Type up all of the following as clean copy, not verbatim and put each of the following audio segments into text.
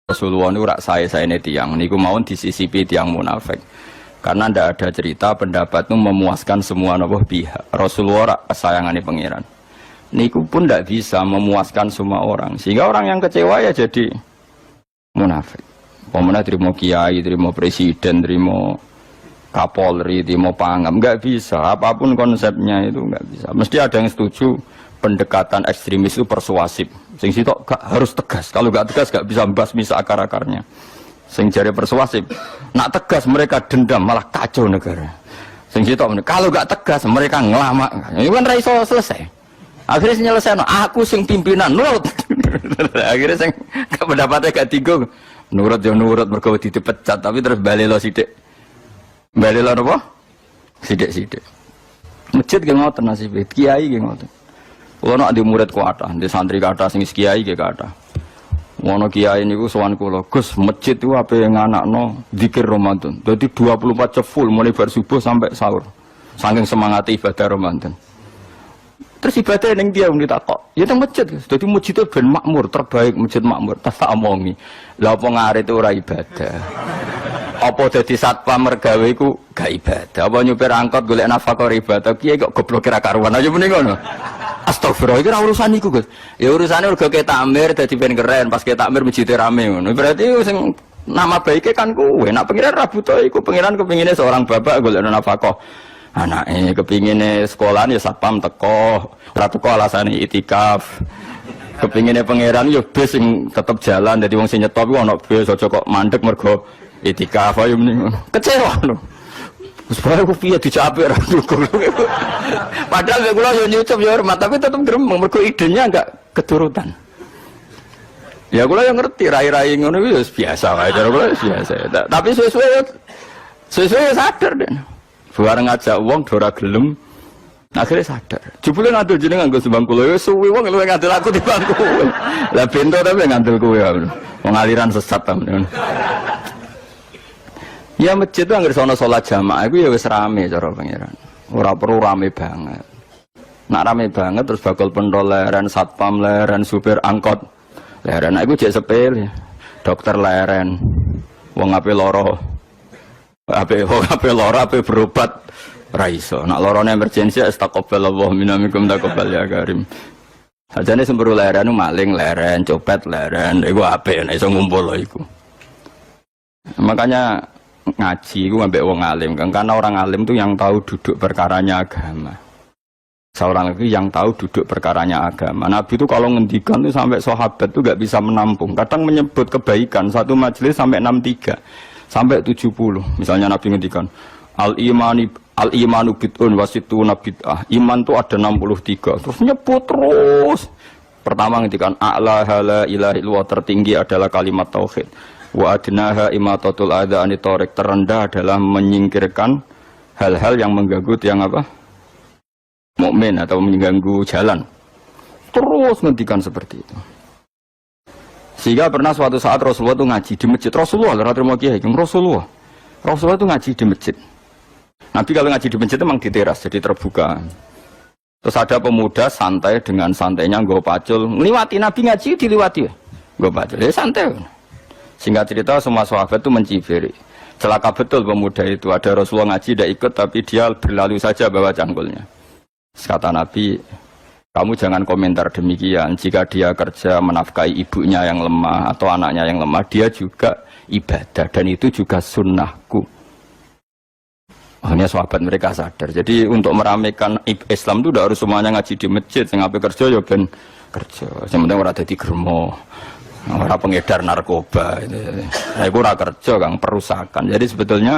Rasulullah itu rak saya ini tiang niku mawon disisipi tiang munafik karena ndak ada cerita pendapat itu memuaskan semua nopo pihak. Rasulullah rak kesayangane pangeran niku pun ndak bisa memuaskan semua orang sehingga orang yang kecewa ya jadi munafik. Pemenang terima kiai, terima presiden, terima kapolri, terima pangam, nggak bisa apapun konsepnya itu nggak bisa. Mesti ada yang setuju pendekatan ekstremis itu persuasif. Sing sitok harus tegas. Kalau nggak tegas nggak bisa membasmi akar-akarnya. Sing jari persuasif. Nak tegas mereka dendam malah kacau negara. Sing sitok kalau nggak tegas mereka ngelama. Ini kan raiso selesai. Akhirnya nyelesai. Aku sing pimpinan nurut. Akhirnya sing pendapatnya gak tiga. Nurut ya nurut mergo dipecat tapi terus balik lo sidik. Balik lo apa? Sidik. Masjid ge ngoten nasibe. Kiai ge ngoten. Kalau nak di murid kuata, di santri kata, sing kiai ke kata. Wono kiai niku sowan kula, Gus, masjid itu apa yang anak no zikir Ramadan. Jadi 24 jam full mulai bar subuh sampai sahur. Saking semangat ibadah Ramadan. Terus ibadah ning dia muni takok. Ya teng masjid, Gus. Dadi masjid itu ben makmur, terbaik masjid makmur. Tak omongi. Lah apa ngarit ora ibadah. Apa dadi satpam mergawe iku gak ibadah. Apa nyupir angkot golek nafkah ibadah. Kiai kok goblok kira karuan aja muni ngono. Astagfirullah, itu urusan iku, Gus. Ya urusannya udah kayak takmir, jadi ben keren. Pas kayak takmir masjid rame, berarti sing nama baiknya kan kuwe. Nak pengiran rabuto iku, pengiran kepinginnya seorang bapak golek nafkah. Anake kepinginnya sekolah ya satpam teko, ora teko alasane itikaf. Kepinginnya pengiran ya bis sing tetep jalan, jadi wong sing nyetop iku ana bis aja kok mandek mergo itikaf ayo mending. Kecewa lho. Supaya aku piye dicapai dukung. Padahal gue yo nyucup ya hormat tapi tetap gremeng mergo idenya enggak keturutan. Ya gue yang ngerti rai-rai ngono wis biasa wae cara gue biasa. Tapi sesuai sadar deh. Bareng ngajak wong ora gelem akhirnya sadar. Jebule ngadul jeneng nganggo sembang kula wis suwi wong luwih ngadul aku timbang kowe. Lah bento tapi ngandel kowe. Wong aliran sesat ta. Ya masjid itu anggere sono salat jamaah iku ya wis rame cara pangeran. Ora perlu rame banget. Nak rame banget terus bakal pentol leren, satpam leren, supir angkot leren. Iku jek sepele. Dokter leren. Wong ape lara. Ape lara ape berobat ra iso. Nak larane emergensi astagfirullah minamikum taqabbal ya karim. Sajane semburu leren maling leren, copet leren. Iku ape nek iso ngumpul iku. Makanya ngaji itu ngambil wong alim kan, karena orang alim itu yang tahu duduk perkaranya agama. Seorang lagi yang tahu duduk perkaranya agama. Nabi itu kalau ngendikan itu sampai sahabat itu nggak bisa menampung. Kadang menyebut kebaikan satu majelis sampai 63 sampai 70. Misalnya Nabi ngendikan al imanu bid'un wasituna bid'ah. Iman itu ada 63. Terus nyebut terus. Pertama ngendikan a'la la ilaha illallah, tertinggi adalah kalimat tauhid. Wa adnaha imatatul adza anit thariq, terendah adalah menyingkirkan hal-hal yang mengganggu tiang apa? Mukmin atau mengganggu jalan. Terus ngendikan seperti itu. Sehingga pernah suatu saat Rasulullah itu ngaji di masjid. Rasulullah itu ngaji di masjid. Nabi kalau ngaji di masjid itu memang di teras, jadi terbuka. Terus ada pemuda santai dengan santainya nggo pacul, ngliwati Nabi ngaji diliwati. Nggo pacul, ya santai. Singkat cerita semua sahabat itu mencibiri. Celaka betul pemuda itu. Ada Rasulullah ngaji tidak ikut tapi dia berlalu saja bawa cangkulnya. Kata Nabi, kamu jangan komentar demikian. Jika dia kerja menafkahi ibunya yang lemah atau anaknya yang lemah, dia juga ibadah dan itu juga sunnahku. Hanya sahabat mereka sadar. Jadi untuk meramaikan Islam itu tidak harus semuanya ngaji di masjid. Sing ape kerja ya ben kerja. Yang penting ora dadi gremo. Orang pengedar narkoba, nah itu orang kerja kang perusakan. Jadi sebetulnya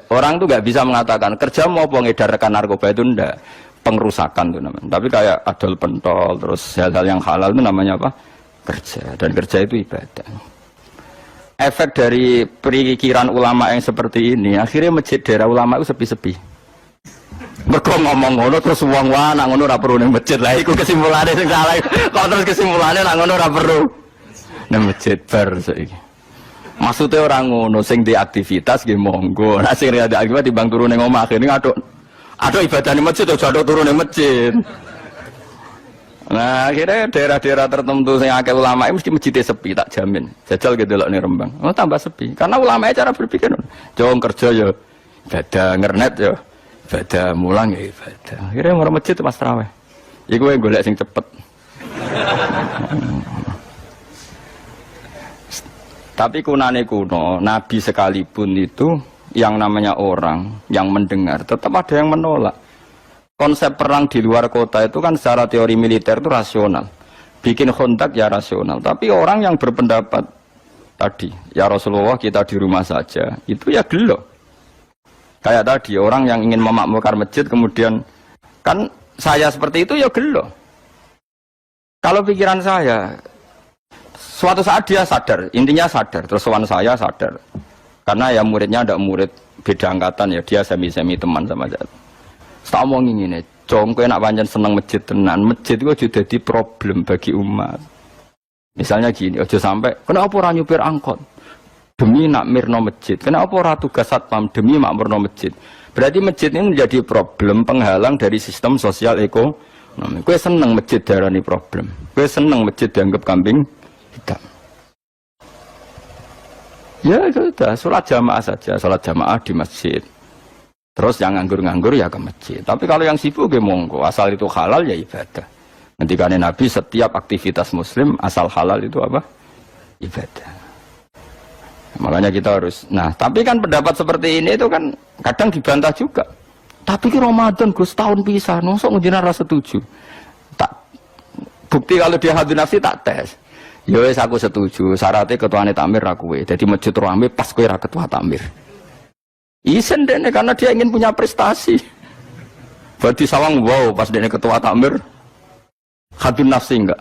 orang tuh nggak bisa mengatakan kerja mau pengedarkan narkoba itu ndak, pengerusakan tuh namanya. Tapi kayak adol pentol, terus hal-hal yang halal itu namanya apa? Kerja. Dan kerja itu ibadah. Efek dari perikiran ulama yang seperti ini, akhirnya masjid daerah ulama itu sepi-sepi. Mereka ngomong ngono terus uang nak ngono ora perlu ning masjid lah. Iku kesimpulannya sing salah. Kok terus kesimpulannya nak ngono ora perlu. Nang masjid bar saiki. Maksudnya orang ngono sing di aktivitas nggih monggo. Nek sing ada aktivitas timbang turu ning omah kene aduk ibadah ning masjid aja aduk turu ning masjid. Nah, akhirnya daerah-daerah tertentu yang akeh ulama mesti masjidnya sepi, tak jamin. Jajal gitu loh nih Rembang. Oh, tambah sepi. Karena ulama cara berpikir, jauh kerja ya, ibadah ngernet ya, ibadah mulang ya ibadah. Akhirnya mau masjid pas tarawih. Iku yang golek sing cepet. Tapi kunane kuno, Nabi sekalipun itu yang namanya orang yang mendengar, tetap ada yang menolak. Konsep perang di luar kota itu kan secara teori militer itu rasional. Bikin kontak ya rasional. Tapi orang yang berpendapat tadi, ya Rasulullah kita di rumah saja, itu ya gelo. Kayak tadi, orang yang ingin memakmurkan masjid kemudian, kan saya seperti itu ya gelo. Kalau pikiran saya, suatu saat dia sadar, intinya sadar, terus sowan saya sadar. Karena ya muridnya ada murid beda angkatan ya, dia semi-semi teman sama saya. Tak omongin ini, cong, kowe nak pancen seneng masjid tenan, masjid itu juga jadi problem bagi umat. Misalnya gini, ojo sampai, kenapa orang nyupir angkot demi nak mirno masjid, kenapa orang tugas satpam demi makmurno masjid. Berarti masjid ini menjadi problem penghalang dari sistem sosial ekonomi. Kowe seneng masjid darani problem, kowe seneng masjid dianggap kambing hitam. Ya sudah, sholat jamaah saja, sholat jamaah di masjid. Terus yang nganggur-nganggur ya ke masjid. Tapi kalau yang sibuk ya monggo, asal itu halal ya ibadah. Ketika Nabi setiap aktivitas muslim asal halal itu apa? Ibadah. Makanya kita harus. Nah, tapi kan pendapat seperti ini itu kan kadang dibantah juga. Tapi ki Ramadan Gus tahun pisah, nosok ngejinar rasa setuju. Tak bukti kalau dia hadun nafsi tak tes. Ya wis aku setuju, syaratnya ketuane takmir ra kowe. Jadi masjid rame pas kowe ra ketua takmir. Isen dene karena dia ingin punya prestasi. Berarti sawang wow pas dene ketua takmir hadun nafsi enggak?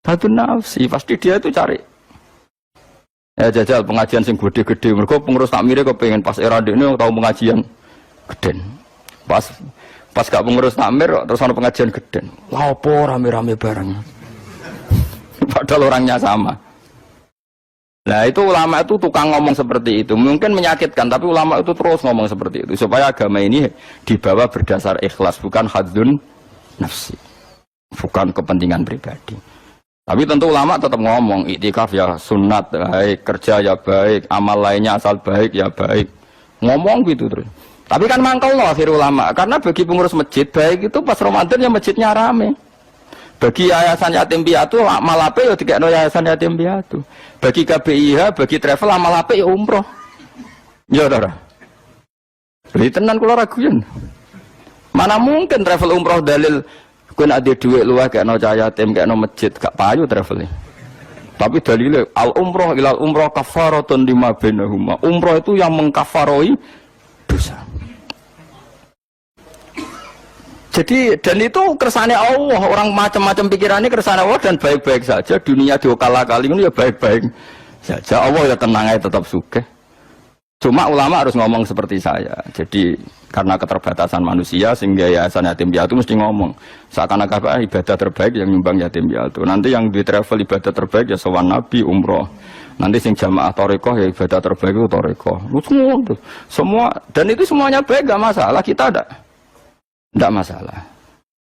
Hadun nafsi pasti dia itu cari. Ya jajal pengajian sing gede-gede. Mergo pengurus takmire kok pengen pas era dene tau pengajian geden. Pas gak pengurus takmir terus ana pengajian geden. Lah opo rame-rame bareng. Padahal orangnya sama. Nah itu ulama itu tukang ngomong seperti itu. Mungkin menyakitkan, tapi ulama itu terus ngomong seperti itu. Supaya agama ini dibawa berdasar ikhlas, bukan hadzun nafsi. Bukan kepentingan pribadi. Tapi tentu ulama tetap ngomong, iktikaf ya sunat, baik, kerja ya baik, amal lainnya asal baik ya baik. Ngomong gitu terus. Tapi kan mangkal loh akhir ulama. Karena bagi pengurus masjid, baik itu pas Ramadan ya masjidnya rame. Bagi yayasan yatim piatu amal apik ya dikekno yayasan yatim piatu. Bagi KBIH, bagi travel amal apik ya umroh. Ya ora. Beli tenan kula raguyan. Mana mungkin travel umroh dalil kowe nek duwe dhuwit luwih kekno cah yatim kekno masjid gak payu travel. Tapi dalile al umroh ilal umroh kafaratun lima bainahuma. Umroh itu yang mengkafaroi dosa. Jadi dan itu kersane Allah, orang macam-macam pikirannya kersane Allah dan baik-baik saja. Dunia diokal-akali itu ya baik-baik saja. Allah ya tenang aja tetap sugih. Cuma ulama harus ngomong seperti saya. Jadi karena keterbatasan manusia sehingga yayasan yatim piatu mesti ngomong seakan-akan ibadah terbaik yang nyumbang yatim piatu. Nanti yang di travel ibadah terbaik ya sowan Nabi umroh. Nanti sing jamaah thariqah ya ibadah terbaik itu thariqah. Semua dan itu semuanya baik gak masalah, kita ada. Tidak masalah.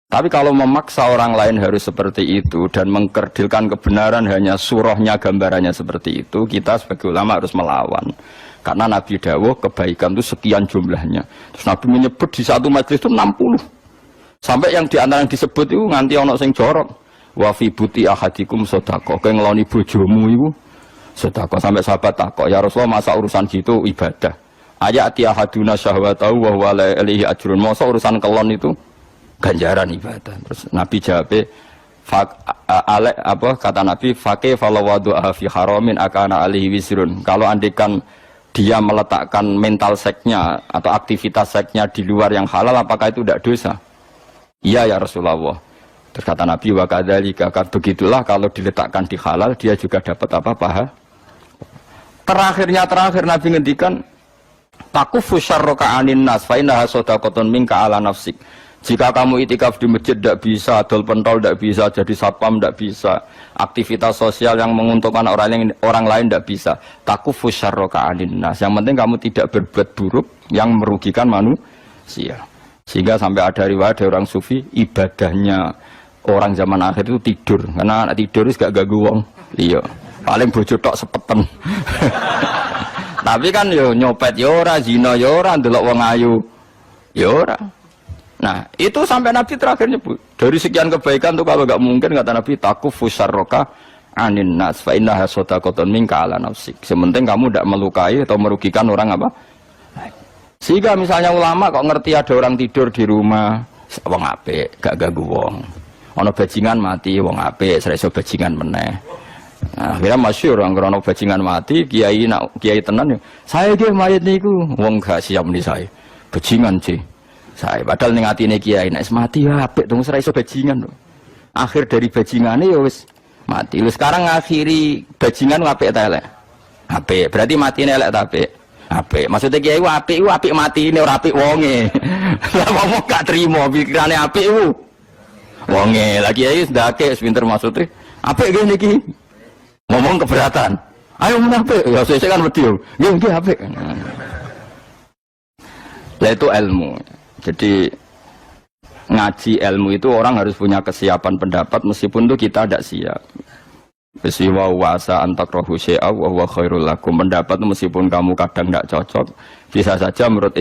Tapi kalau memaksa orang lain harus seperti itu dan mengkerdilkan kebenaran hanya surahnya gambarannya seperti itu, kita sebagai ulama harus melawan. Karena Nabi dawuh kebaikan itu sekian jumlahnya. Terus Nabi menyebut di satu majelis itu 60. Sampai yang di antara yang disebut itu nganti ana sing jorok. Wa fi buti ahadikum sedekah. Kowe ngeloni bojomu iku sedekah. Sampai sahabat takok, "Ya Rasulullah, masa urusan gitu ibadah?" Ayat ahaduna syahwatahu wa huwa la ilaihi ajrun. Masa urusan kelon itu ganjaran ibadah. Terus Nabi jawab, kata Nabi, faqih falawadu'a fi haramin akana alaihi wisrun. Kalau andikan dia meletakkan mental seksnya atau aktivitas seksnya di luar yang halal, apakah itu tidak dosa? Iya ya Rasulullah. Terus kata Nabi, wa kadzalika, begitulah kalau diletakkan di halal dia juga dapat apa paha. Terakhir Nabi ngendikan takufu syarraka anin nas fa innaha shadaqatun minka ala nafsik. Jika kamu itikaf di masjid tidak bisa, adol pentol tidak bisa, jadi satpam tidak bisa, aktivitas sosial yang menguntungkan orang lain tidak bisa. Takufu syarraka anin nas. Yang penting kamu tidak berbuat buruk yang merugikan manusia. Sehingga sampai ada riwayat dari orang sufi, ibadahnya orang zaman akhir itu tidur, karena anak tidur itu gak ganggu wong. Iya, paling bojo tok sepeten. Tapi kan yo nyopet yo ora, zina yo ora, ndelok wong ayu yo ora. Nah, itu sampai Nabi terakhir nyebut. Dari sekian kebaikan tuh kalau gak mungkin kata Nabi takufu syarroka anin nas fa innaha sadaqatun minka ala nafsik. Sementing kamu tidak melukai atau merugikan orang apa? Sehingga misalnya ulama kok ngerti ada orang tidur di rumah, wong apik, gak ganggu wong. Ana bajingan mati, wong apik, iso bajingan meneh. Nah, akhirnya masyhur orang krono bajingan mati, kiai tenan, saya ge mayit niku, wong gak siap nih saya. Bajingan sih. Saya padahal ning atine kiai nek mati ya apik dong ora iso bajingan lho. Akhir dari bajingane ya wis mati. Lho sekarang ngakhiri bajingan apik ta elek? Apik. Berarti matine elek ta apik? Apik. Maksudnya kiai ku apik matine ora apik wonge. Lah wong gak trimo pikirane apik ku. Wonge lagi kiai ndake pinter maksudnya. Apik ngene iki. Ngomong keberatan. Ayo mun apik. Ya sesuk kan wedi yo. Nggih apik. Lah itu ilmu. Jadi ngaji ilmu itu orang harus punya kesiapan pendapat meskipun itu kita tidak siap. Besiwa wasa antakrohu syai'a wa huwa khairul lakum. Pendapat itu meskipun kamu kadang tidak cocok, bisa saja menurut